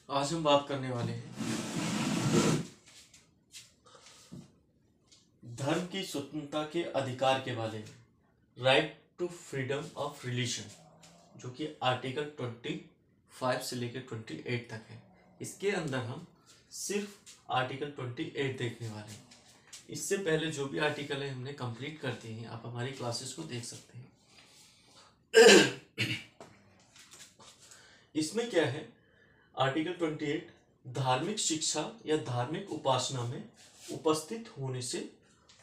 आज हम बात करने वाले हैं धर्म की स्वतंत्रता के अधिकार के बारे में, right to freedom of religion, जो कि आर्टिकल 25 से लेकर 28 तक है। इसके अंदर हम सिर्फ आर्टिकल 28 देखने वाले हैं। इससे पहले जो भी आर्टिकल है हमने कंप्लीट कर दिए हैं, आप हमारी क्लासेस को देख सकते हैं। इसमें क्या है, आर्टिकल 28 धार्मिक शिक्षा या धार्मिक उपासना में उपस्थित होने से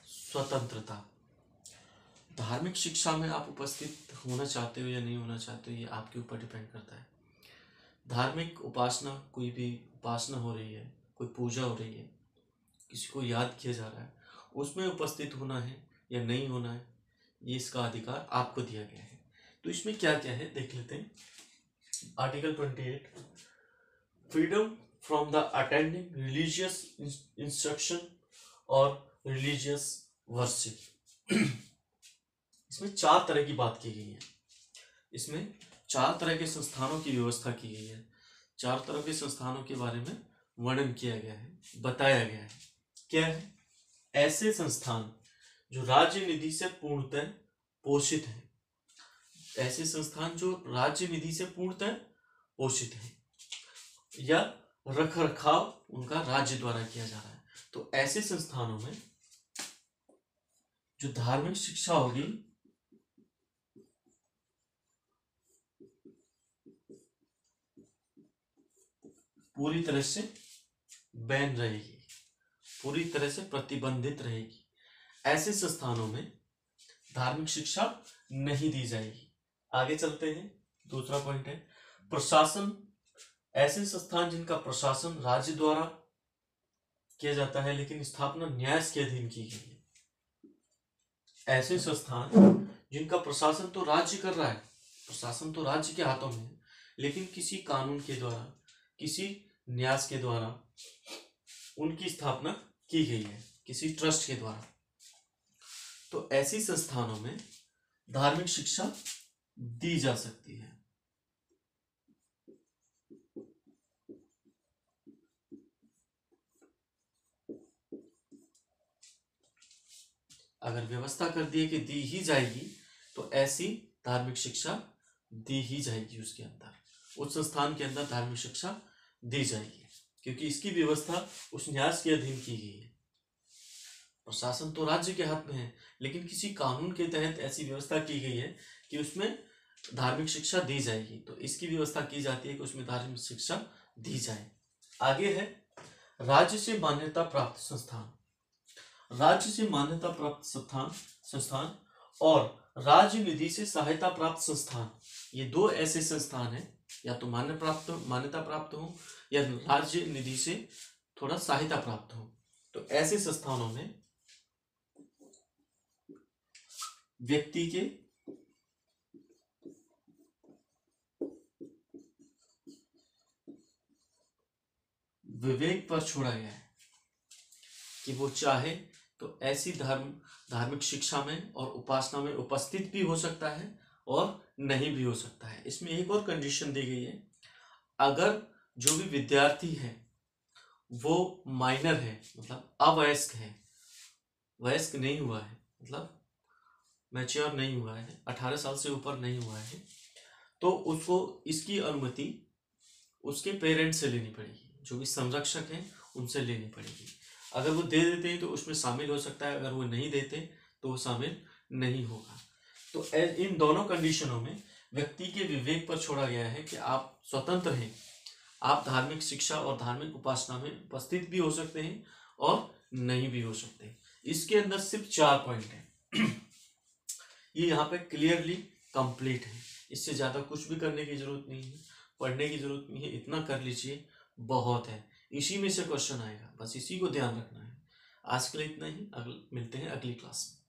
स्वतंत्रता। धार्मिक शिक्षा में आप उपस्थित होना चाहते हो या नहीं होना चाहते हो, ये आपके ऊपर डिपेंड करता है। धार्मिक उपासना, कोई भी उपासना हो रही है, कोई पूजा हो रही है, किसी को याद किया जा रहा है, उसमें उपस्थित होना है या नहीं होना है, ये इसका अधिकार आपको दिया गया है। तो इसमें क्या क्या है देख लेते हैं। Article 28, freedom from the attending religious instruction और रिलीजियस वर्शिप। इसमें 4 तरह की बात की गई है। इसमें 4 तरह के संस्थानों की व्यवस्था की गई है। 4 तरह के संस्थानों के बारे में वर्णन किया गया है, बताया गया है। क्या है? ऐसे संस्थान जो राज्य निधि से पूर्णतः पोषित हैं। ऐसे संस्थान जो राज्य निधि से पूर्णतः पोषित हैं या रख रखाव उनका राज्य द्वारा किया जा रहा है। तो ऐसे संस्थानों में जो धार्मिक शिक्षा होगी पूरी तरह से बैन रहेगी, पूरी तरह से प्रतिबंधित रहेगी। ऐसे संस्थानों में धार्मिक शिक्षा नहीं दी जाएगी। आगे चलते हैं। दूसरा पॉइंट है प्रशासन। ऐसे संस्थान जिनका प्रशासन राज्य द्वारा किया जाता है लेकिन स्थापना न्यास के अधीन की गई है। ऐसे संस्थान जिनका प्रशासन तो राज्य कर रहा है, प्रशासन तो राज्य के हाथों में है, लेकिन किसी कानून के द्वारा, किसी न्यास के द्वारा उनकी स्थापना की गई है, किसी ट्रस्ट के द्वारा। तो ऐसी संस्थानों में धार्मिक शिक्षा दी जा सकती है। अगर व्यवस्था कर दी है कि दी ही जाएगी तो ऐसी धार्मिक शिक्षा दी ही जाएगी। उसके अंदर, उस संस्थान के अंदर धार्मिक शिक्षा दी जाएगी, क्योंकि इसकी व्यवस्था उस न्यास के अधीन की गई है। प्रशासन तो राज्य के हाथ में है, लेकिन किसी कानून के तहत ऐसी व्यवस्था की गई है कि उसमें धार्मिक शिक्षा दी जाएगी। तो इसकी व्यवस्था की जाती है कि उसमें धार्मिक शिक्षा दी जाए। आगे है राज्य से मान्यता प्राप्त संस्थान। राज्य से मान्यता प्राप्त संस्थान और राज्य निधि से सहायता प्राप्त संस्थान, ये 2 ऐसे संस्थान हैं, या तो मान्यता प्राप्त हो या राज्य निधि से थोड़ा सहायता प्राप्त हो। तो ऐसे संस्थानों में व्यक्ति के विवेक पर छोड़ा गया है कि वो चाहे तो ऐसी धार्मिक शिक्षा में और उपासना में उपस्थित भी हो सकता है और नहीं भी हो सकता है। इसमें एक और कंडीशन दी गई है, अगर जो भी विद्यार्थी है वो माइनर है, मतलब अवयस्क है, वयस्क नहीं हुआ है, मतलब मैच्योर नहीं हुआ है, 18 साल से ऊपर नहीं हुआ है, तो उसको इसकी अनुमति उसके पेरेंट्स से लेनी पड़ेगी, जो भी संरक्षक हैं उनसे लेनी पड़ेगी। अगर वो दे देते हैं तो उसमें शामिल हो सकता है, अगर वो नहीं देते तो वो शामिल नहीं होगा। तो इन दोनों कंडीशनों में व्यक्ति के विवेक पर छोड़ा गया है कि आप स्वतंत्र हैं, आप धार्मिक शिक्षा और धार्मिक उपासना में उपस्थित भी हो सकते हैं और नहीं भी हो सकते। इसके अंदर सिर्फ 4 पॉइंट हैं। ये यहाँ पे क्लियरली कंप्लीट है, इससे ज़्यादा कुछ भी करने की जरूरत नहीं है, पढ़ने की जरूरत नहीं है, इतना कर लीजिए बहुत है। इसी में से क्वेश्चन आएगा, बस इसी को ध्यान रखना है। आज के लिए इतना ही, मिलते हैं अगली क्लास में।